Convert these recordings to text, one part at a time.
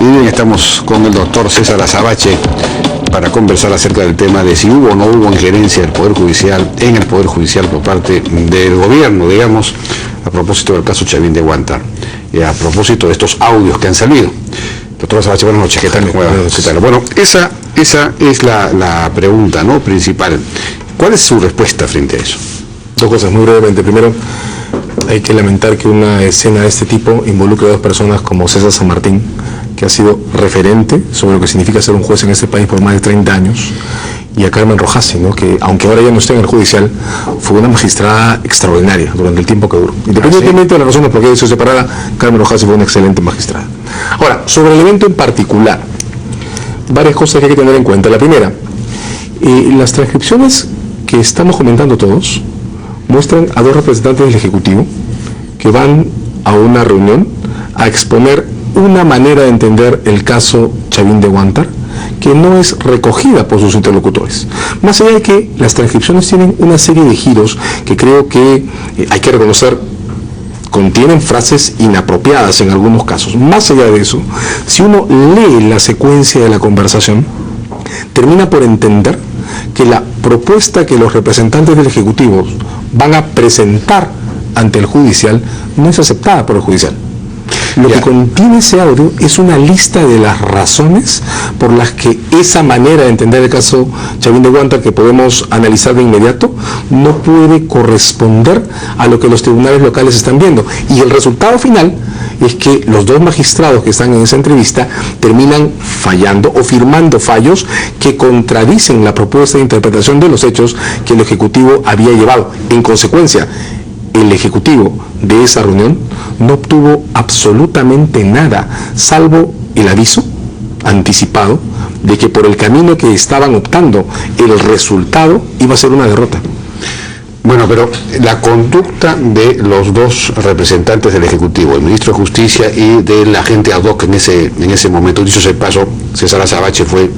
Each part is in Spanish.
Y bien, estamos con el doctor César Azabache para conversar acerca del tema de si hubo o no hubo injerencia del Poder Judicial, en el Poder Judicial por parte del gobierno, digamos, a propósito del caso Chavín de Huántar, y a propósito de estos audios que han salido. Doctor Azabache, buenas noches. ¿Qué tal? ¿Qué tal? Bueno, esa es la pregunta, ¿no?, principal. ¿Cuál es su respuesta frente a eso? Dos cosas, muy brevemente. Primero, hay que lamentar que una escena de este tipo involucre a dos personas como César San Martín, que ha sido referente sobre lo que significa ser un juez en este país por más de 30 años, y a Carmen Rojasi, ¿no?, que aunque ahora ya no esté en el judicial, fue una magistrada extraordinaria durante el tiempo que duró. Independientemente de las razones por qué se separara, Carmen Rojasi fue una excelente magistrada. Ahora, sobre el evento en particular, varias cosas que hay que tener en cuenta. La primera, las transcripciones que estamos comentando todos muestran a dos representantes del Ejecutivo que van a una reunión a exponer una manera de entender el caso Chavín de Huántar que no es recogida por sus interlocutores. Más allá de que las transcripciones tienen una serie de giros que creo que hay que reconocer contienen frases inapropiadas en algunos casos. Más allá de eso, si uno lee la secuencia de la conversación, termina por entender que la propuesta que los representantes del Ejecutivo van a presentar ante el judicial no es aceptada por el judicial. Lo que contiene ese audio es una lista de las razones por las que esa manera de entender el caso Chavín de Huántar, que podemos analizar de inmediato, no puede corresponder a lo que los tribunales locales están viendo. Y el resultado final es que los dos magistrados que están en esa entrevista terminan fallando o firmando fallos que contradicen la propuesta de interpretación de los hechos que el Ejecutivo había llevado. En consecuencia, el Ejecutivo de esa reunión no obtuvo absolutamente nada, salvo el aviso anticipado de que por el camino que estaban optando, el resultado iba a ser una derrota. Bueno, pero la conducta de los dos representantes del Ejecutivo, el ministro de Justicia y del agente ad hoc en ese momento, dicho sea de paso, César Azabache fue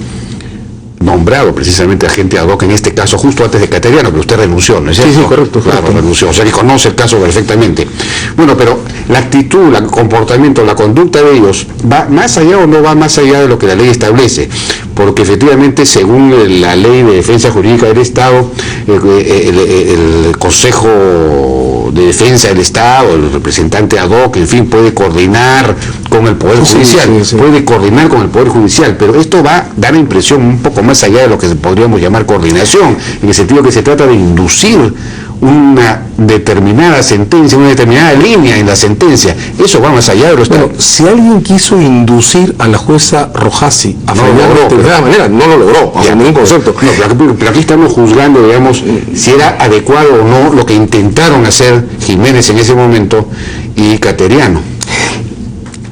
nombrado precisamente agente ad hoc en este caso justo antes de Cateriano, pero usted renunció, ¿no es cierto? Sí, correcto. Claro, renunció, o sea que conoce el caso perfectamente. Bueno, pero la actitud, el comportamiento, la conducta de ellos, ¿va más allá o no va más allá de lo que la ley establece? Porque efectivamente, según la Ley de Defensa Jurídica del Estado, el Consejo de Defensa del Estado, el representante ad hoc, en fin, puede coordinar con el Poder Judicial, puede coordinar con el Poder Judicial, pero esto va a dar la impresión un poco más allá de lo que podríamos llamar coordinación, en el sentido que se trata de inducir una determinada sentencia, una determinada línea en la sentencia. Eso va más allá de lo Bueno, si alguien quiso inducir a la jueza Rojasi a fallar de determinada manera, no lo logró, bajo ningún concepto. No, pero aquí estamos juzgando, digamos, si era adecuado o no lo que intentaron hacer Jiménez en ese momento y Cateriano.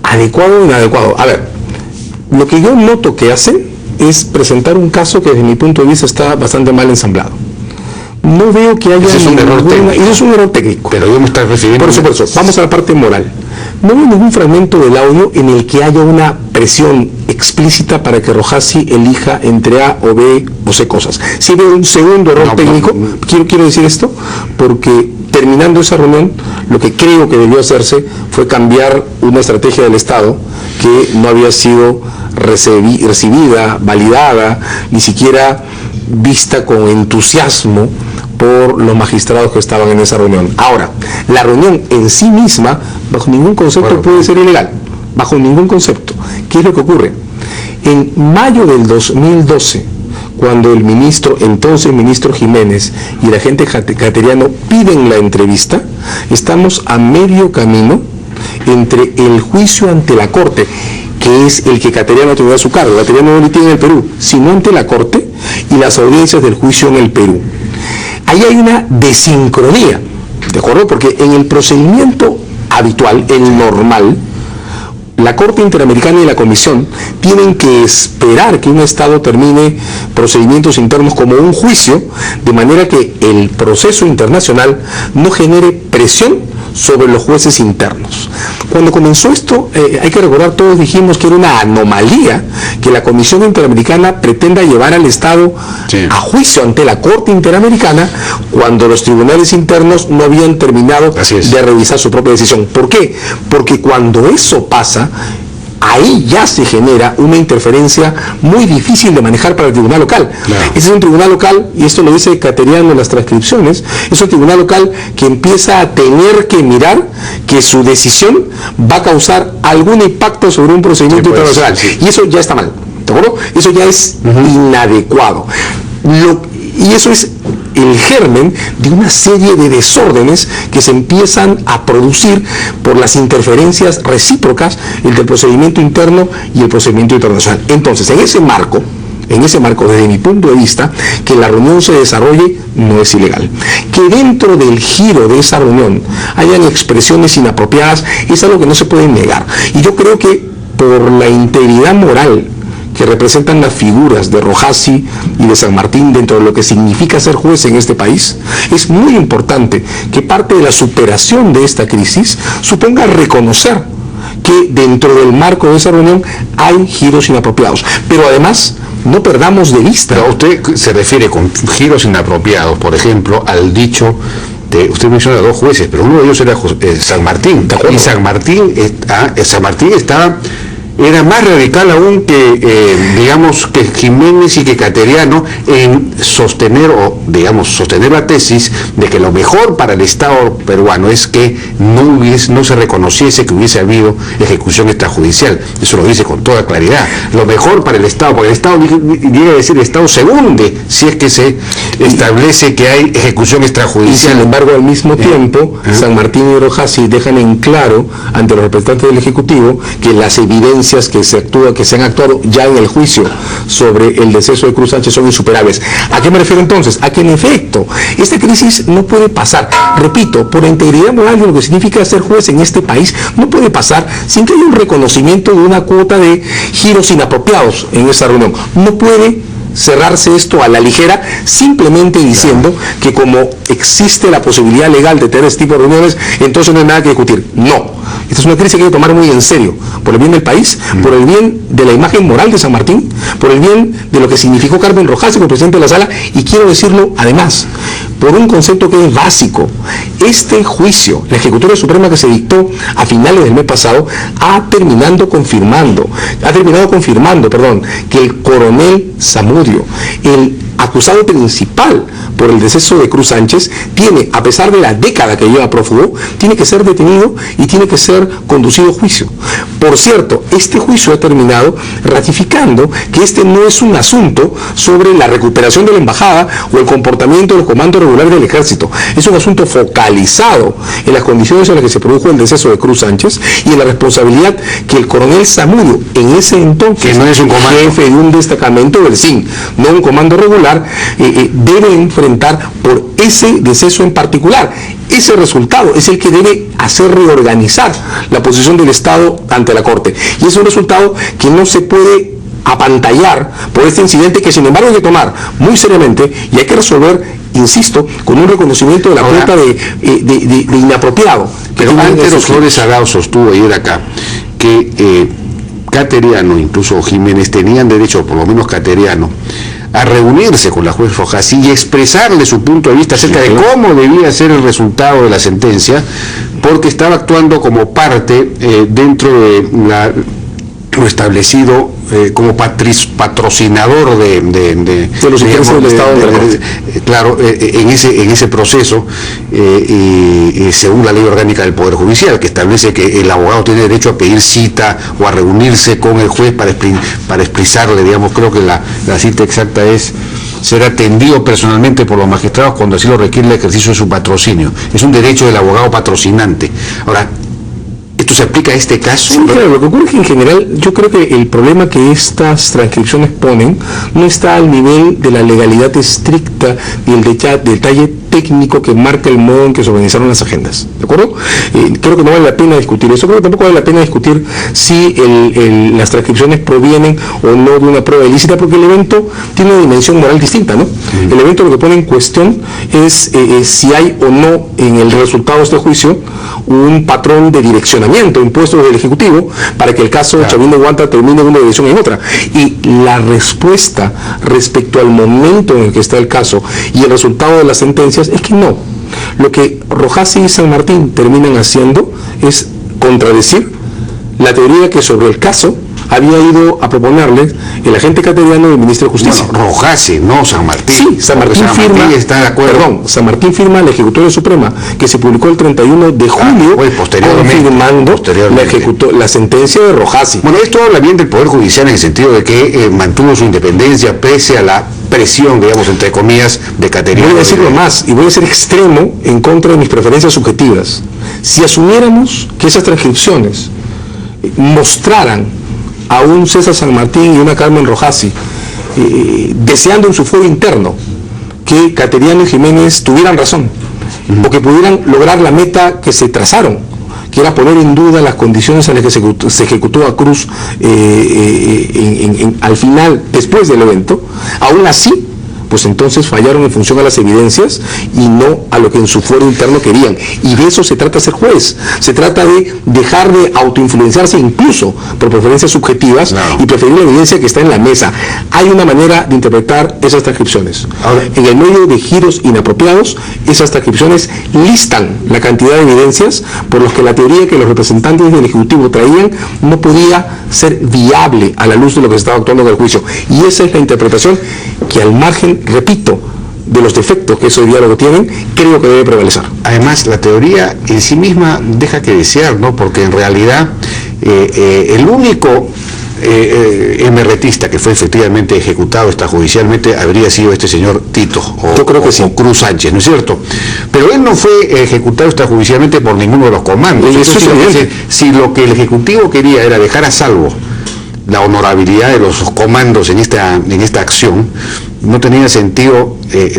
Adecuado o inadecuado. A ver, lo que yo noto que hacen es presentar un caso que desde mi punto de vista está bastante mal ensamblado. No veo que haya... Eso es un error técnico. Eso es un error técnico. Pero yo me estoy refiriendo... Por supuesto, vamos a la parte moral. No veo ningún fragmento del audio en el que haya una presión explícita para que Rojasi elija entre A o B o C cosas. Sí veo un segundo error técnico. Quiero decir esto porque terminando esa reunión, lo que creo que debió hacerse fue cambiar una estrategia del Estado que no había sido recibida, validada, ni siquiera vista con entusiasmo por los magistrados que estaban en esa reunión. Ahora, la reunión en sí misma, bajo ningún concepto puede ser ilegal, bajo ningún concepto. ¿Qué es lo que ocurre? En mayo del 2012, cuando el entonces ministro Jiménez y el agente Cateriano piden la entrevista, estamos a medio camino entre el juicio ante la Corte, que es el que Cateriano tuvo a su cargo. Cateriano no lo tiene en el Perú, sino ante la Corte, y las audiencias del juicio en el Perú. Ahí hay una desincronía, ¿de acuerdo? Porque en el procedimiento habitual, el normal, la Corte Interamericana y la Comisión tienen que esperar que un Estado termine procedimientos internos como un juicio, de manera que el proceso internacional no genere presión sobre los jueces internos. Cuando comenzó esto, hay que recordar, todos dijimos que era una anomalía que la Comisión Interamericana pretenda llevar al Estado a juicio ante la Corte Interamericana cuando los tribunales internos no habían terminado de revisar su propia decisión. ¿Por qué? Porque cuando eso pasa, ahí ya se genera una interferencia muy difícil de manejar para el tribunal local. Claro. Ese es un tribunal local, y esto lo dice Cateriano en las transcripciones, es un tribunal local que empieza a tener que mirar que su decisión va a causar algún impacto sobre un procedimiento internacional. Sí. Y eso ya está mal, ¿de acuerdo? Eso ya es inadecuado. Y eso es el germen de una serie de desórdenes que se empiezan a producir por las interferencias recíprocas entre el procedimiento interno y el procedimiento internacional. Entonces, en ese marco, desde mi punto de vista, que la reunión se desarrolle no es ilegal. Que dentro del giro de esa reunión hayan expresiones inapropiadas es algo que no se puede negar. Y yo creo que por la integridad moral que representan las figuras de Rojasi y de San Martín dentro de lo que significa ser juez en este país, es muy importante que parte de la superación de esta crisis suponga reconocer que dentro del marco de esa reunión hay giros inapropiados. Pero además, no perdamos de vista... Pero usted se refiere con giros inapropiados, por ejemplo, al dicho... Usted menciona a dos jueces, pero uno de ellos era San Martín. Y San Martín era más radical aún que, digamos, que Jiménez y que Cateriano en sostener la tesis de que lo mejor para el Estado peruano es que no se reconociese que hubiese habido ejecución extrajudicial. Eso lo dice con toda claridad. Lo mejor para el Estado, porque el Estado llega a decir el Estado se hunde si es que se establece que hay ejecución extrajudicial. Y sin embargo, al mismo tiempo, San Martín y Rojasi dejan en claro ante los representantes del Ejecutivo que las evidencias que se han actuado ya en el juicio sobre el deceso de Cruz Sánchez son insuperables. ¿A qué me refiero entonces? A que en efecto esta crisis no puede pasar, repito, por la integridad moral de lo que significa ser juez en este país, no puede pasar sin que haya un reconocimiento de una cuota de giros inapropiados en esa reunión. No puede cerrarse esto a la ligera, simplemente diciendo que como existe la posibilidad legal de tener este tipo de reuniones, entonces no hay nada que discutir. No, esta es una crisis que hay que tomar muy en serio, por el bien del país, por el bien de la imagen moral de San Martín, por el bien de lo que significó Carmen Rojasi como presidente de la sala, y quiero decirlo además, por un concepto que es básico. Este juicio, la Ejecutoria Suprema que se dictó a finales del mes pasado, ha terminado confirmando, que el coronel Zamudio, el acusado principal por el deceso de Cruz Sánchez, tiene, a pesar de la década que lleva prófugo, tiene que ser detenido y tiene que ser conducido a juicio. Por cierto, este juicio ha terminado ratificando que este no es un asunto sobre la recuperación de la embajada o el comportamiento del comando regular del ejército. Es un asunto focalizado en las condiciones en las que se produjo el deceso de Cruz Sánchez y en la responsabilidad que el coronel Zamudio, en ese entonces, que no es un jefe de un destacamento del CIN, no un comando regular, debe enfrentar por ese deceso en particular. Ese resultado es el que debe hacer reorganizar la posición del Estado ante la Corte. Y es un resultado que no se puede apantallar por este incidente, que sin embargo hay que tomar muy seriamente y hay que resolver, insisto, con un reconocimiento de la cuota de inapropiado. Pero antes Flores Arao sostuvo ayer acá que Cateriano, incluso Jiménez, tenían derecho, por lo menos Cateriano, a reunirse con la juez Rojasi y expresarle su punto de vista acerca de cómo debía ser el resultado de la sentencia, porque estaba actuando como parte dentro de lo establecido como patrocinador de los intereses del Estado de la Corte. Claro, en ese proceso, según la ley orgánica del Poder Judicial, que establece que el abogado tiene derecho a pedir cita o a reunirse con el juez para expresarle, digamos, creo que la cita exacta es: ser atendido personalmente por los magistrados cuando así lo requiere el ejercicio de su patrocinio. Es un derecho del abogado patrocinante. Ahora, ¿esto se aplica a este caso? Sí, claro, lo que ocurre es que en general yo creo que el problema que estas transcripciones ponen no está al nivel de la legalidad estricta y el detalle técnico que marca el modo en que se organizaron las agendas, ¿de acuerdo? Creo que no vale la pena discutir eso. Creo que tampoco vale la pena discutir si las transcripciones provienen o no de una prueba ilícita, porque el evento tiene una dimensión moral distinta, ¿no? El evento lo que pone en cuestión es si hay o no en el resultado de este juicio un patrón de direccionamiento impuesto desde el Ejecutivo para que el caso de Chavín de Guanta termine en una dirección y en otra. Y la respuesta respecto al momento en el que está el caso y el resultado de las sentencias es que no. Lo que Rojasi y San Martín terminan haciendo es contradecir la teoría que sobre el caso había ido a proponerle el agente cateriano del ministro de Justicia. Bueno, Rojasi, no San Martín. Sí, San Martín firma, está de acuerdo. perdón, San Martín firma la Ejecutoria Suprema, que se publicó el 31 de julio, confirmando la sentencia de Rojasi. Bueno, esto habla bien del Poder Judicial en el sentido de que mantuvo su independencia pese a la presión, digamos, entre comillas, de Cateriano. Voy a decirlo más, y voy a ser extremo en contra de mis preferencias subjetivas. Si asumiéramos que esas transcripciones mostraran a un César San Martín y una Carmen Rojasi deseando en su fuero interno que Cateriano y Jiménez tuvieran razón, o que pudieran lograr la meta que se trazaron, que era poner en duda las condiciones en las que se ejecutó a Cruz al final, después del evento, aún así, pues entonces fallaron en función a las evidencias y no a lo que en su fuero interno querían. Y de eso se trata ser juez. Se trata de dejar de autoinfluenciarse incluso por preferencias subjetivas y preferir la evidencia que está en la mesa. Hay una manera de interpretar esas transcripciones. Ahora, en el medio de giros inapropiados, esas transcripciones listan la cantidad de evidencias por los que la teoría que los representantes del Ejecutivo traían no podía ser viable a la luz de lo que se estaba actuando en el juicio. Y esa es la interpretación que, al margen, repito, de los defectos que esos diálogos tienen, creo que debe prevalecer. Además, la teoría en sí misma deja que desear, ¿no? Porque en realidad el único emeretista que fue efectivamente ejecutado extrajudicialmente habría sido este señor Tito, yo creo que sí, o Cruz Sánchez, ¿no es cierto? Pero él no fue ejecutado extrajudicialmente por ninguno de los comandos. Eso si lo que el Ejecutivo quería era dejar a salvo la honorabilidad de los comandos en esta acción, no tenía sentido,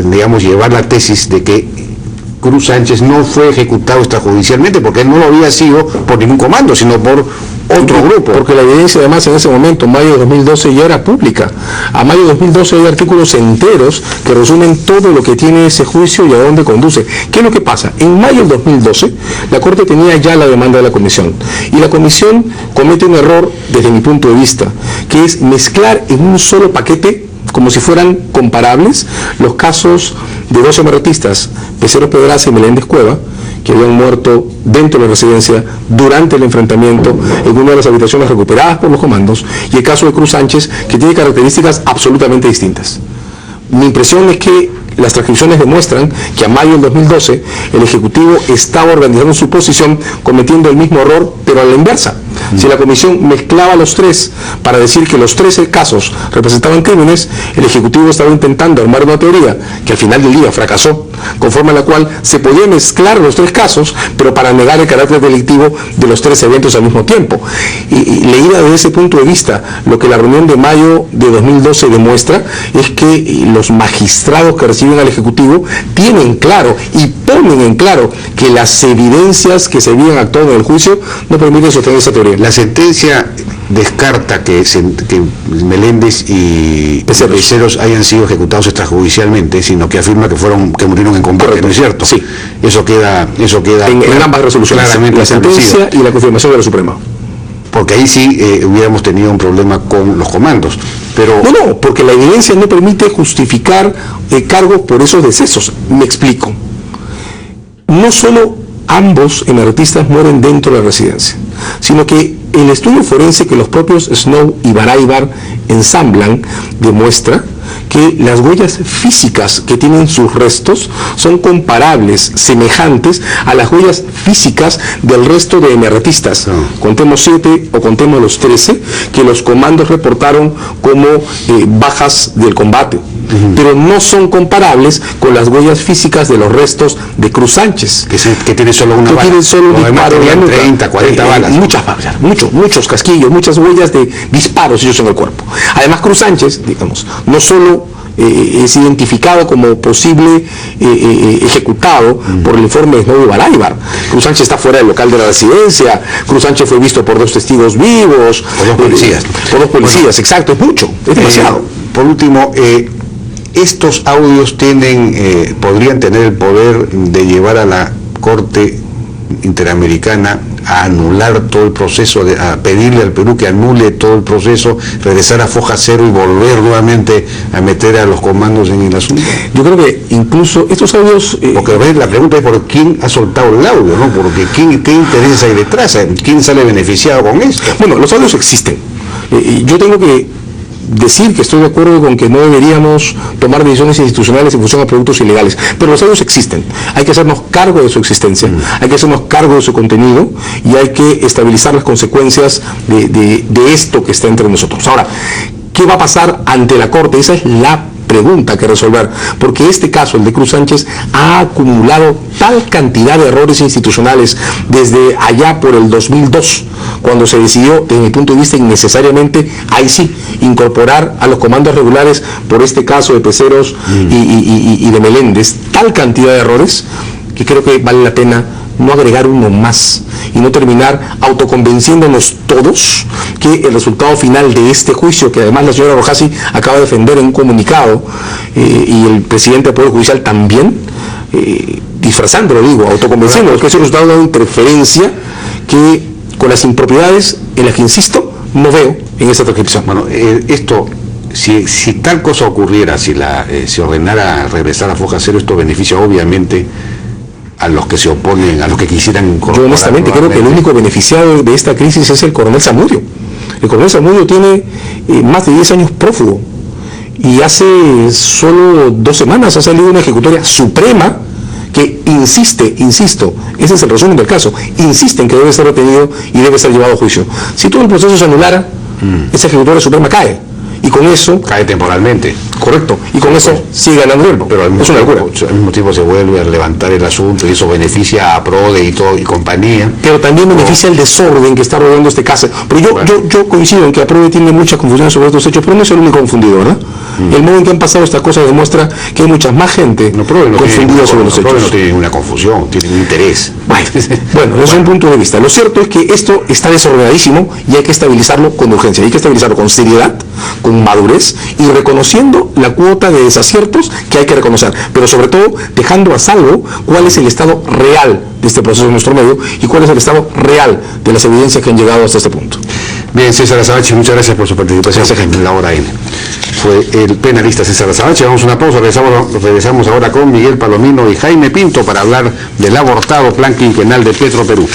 digamos, llevar la tesis de que Cruz Sánchez no fue ejecutado extrajudicialmente, porque él no lo había sido por ningún comando, sino por otro grupo. Porque la evidencia, además, en ese momento, mayo de 2012, ya era pública. A mayo de 2012 hay artículos enteros que resumen todo lo que tiene ese juicio y a dónde conduce. ¿Qué es lo que pasa? En mayo del 2012, la Corte tenía ya la demanda de la Comisión. Y la Comisión comete un error, desde mi punto de vista, que es mezclar en un solo paquete, como si fueran comparables, los casos de dos emeretistas, Pecero Pedraza y Meléndez Cueva, que habían muerto dentro de la residencia durante el enfrentamiento en una de las habitaciones recuperadas por los comandos, y el caso de Cruz Sánchez, que tiene características absolutamente distintas. Mi impresión es que las transcripciones demuestran que a mayo del 2012 el Ejecutivo estaba organizando su posición cometiendo el mismo error, pero a la inversa. Si la Comisión mezclaba los tres para decir que los 13 casos representaban crímenes, el Ejecutivo estaba intentando armar una teoría que al final del día fracasó, conforme a la cual se podía mezclar los 3 casos, pero para negar el carácter delictivo de los 3 eventos al mismo tiempo. Y leída desde ese punto de vista, lo que la reunión de mayo de 2012 demuestra es que los magistrados que reciben al Ejecutivo tienen claro y ponen en claro que las evidencias que se habían actuado en el juicio no permiten sostener esa teoría. La sentencia descarta que Meléndez y Peceros hayan sido ejecutados extrajudicialmente, sino que afirma que murieron en combate. Correcto. ¿No es cierto? Sí. Eso queda en ambas resoluciones, claramente la sentencia y la confirmación de la Suprema. Porque ahí sí hubiéramos tenido un problema con los comandos. Pero no, porque la evidencia no permite justificar cargos por esos decesos. Me explico. No solo ambos emeretistas mueren dentro de la residencia, sino que el estudio forense que los propios Snow y Baraybar ensamblan demuestra que las huellas físicas que tienen sus restos son comparables, semejantes a las huellas físicas del resto de emeretistas. Contemos 7 o contemos los 13 que los comandos reportaron como bajas del combate, pero no son comparables con las huellas físicas de los restos de Cruz Sánchez, que tiene solo una bala. Tienen solo un disparo en la nuca, 30, 40 balas. Muchas balas, muchos casquillos, muchas huellas de disparos ellos en el cuerpo. Además, Cruz Sánchez, digamos, no solo es identificado como posible ejecutado por el informe de Snow y Baraybar. Cruz Sánchez está fuera del local de la residencia. Cruz Sánchez fue visto por 2 testigos vivos, por 2 policías. Por 2 policías, bueno, exacto, es mucho, es demasiado. Por último, estos audios podrían tener el poder de llevar a la Corte Interamericana a anular todo el proceso, a pedirle al Perú que anule todo el proceso, regresar a foja cero y volver nuevamente a meter a los comandos en el asunto? Yo creo que incluso estos audios... Porque la pregunta es por quién ha soltado el audio, ¿no? Porque qué intereses hay detrás, quién sale beneficiado con esto. Bueno, los audios existen. Yo tengo que decir que estoy de acuerdo con que no deberíamos tomar decisiones institucionales en función a productos ilegales, pero los audios existen. Hay que hacernos cargo de su existencia, hay que hacernos cargo de su contenido y hay que estabilizar las consecuencias de esto que está entre nosotros. Ahora, ¿qué va a pasar ante la Corte? Esa es la pregunta que resolver, porque este caso, el de Cruz Sánchez, ha acumulado tal cantidad de errores institucionales desde allá por el 2002, cuando se decidió, desde mi punto de vista, innecesariamente, ahí sí, incorporar a los comandos regulares por este caso de Peceros y de Meléndez, tal cantidad de errores, que creo que vale la pena no agregar uno más y no terminar autoconvenciéndonos todos que el resultado final de este juicio, que además la señora Rojasi acaba de defender en un comunicado, y el presidente del Poder Judicial también, disfrazándolo, autoconvenciéndonos que es el resultado de una interferencia que, con las impropiedades en las que insisto, no veo en esta transcripción. Bueno, esto, si tal cosa ocurriera, si ordenara regresar a foja cero, esto beneficia obviamente a los que se oponen, a los que quisieran incorporar. Yo honestamente creo que el único beneficiado de esta crisis es el coronel Zamudio. El coronel Zamudio tiene más de 10 años prófugo y hace solo 2 semanas ha salido una ejecutoria suprema que insisto, ese es el resumen del caso, insiste en que debe ser retenido y debe ser llevado a juicio. Si todo el proceso se anulara, esa ejecutoria suprema cae. Y con eso... cae temporalmente. Correcto. Y con eso sigue ganando el... Pero al mismo tiempo se vuelve a levantar el asunto y eso beneficia a PRODE y todo y compañía. Pero también beneficia el desorden que está rodeando este caso. Pero yo coincido en que a PRODE tiene mucha confusión sobre estos hechos, pero no es el único confundido, ¿verdad? El modo en que han pasado estas cosas demuestra que hay mucha más gente confundida sobre los hechos. PRODE no tiene ninguna confusión, tiene un interés. Bueno, desde un punto de vista. Lo cierto es que esto está desordenadísimo y hay que estabilizarlo con urgencia. Hay que estabilizarlo con seriedad, con madurez y reconociendo la cuota de desaciertos que hay que reconocer, pero sobre todo dejando a salvo cuál es el estado real de este proceso en nuestro medio y cuál es el estado real de las evidencias que han llegado hasta este punto. Bien, César Azabache, muchas gracias por su participación en la hora N. Fue el penalista César Azabache. Vamos a una pausa, regresamos ahora con Miguel Palomino y Jaime Pinto para hablar del abortado plan quinquenal de Petroperú.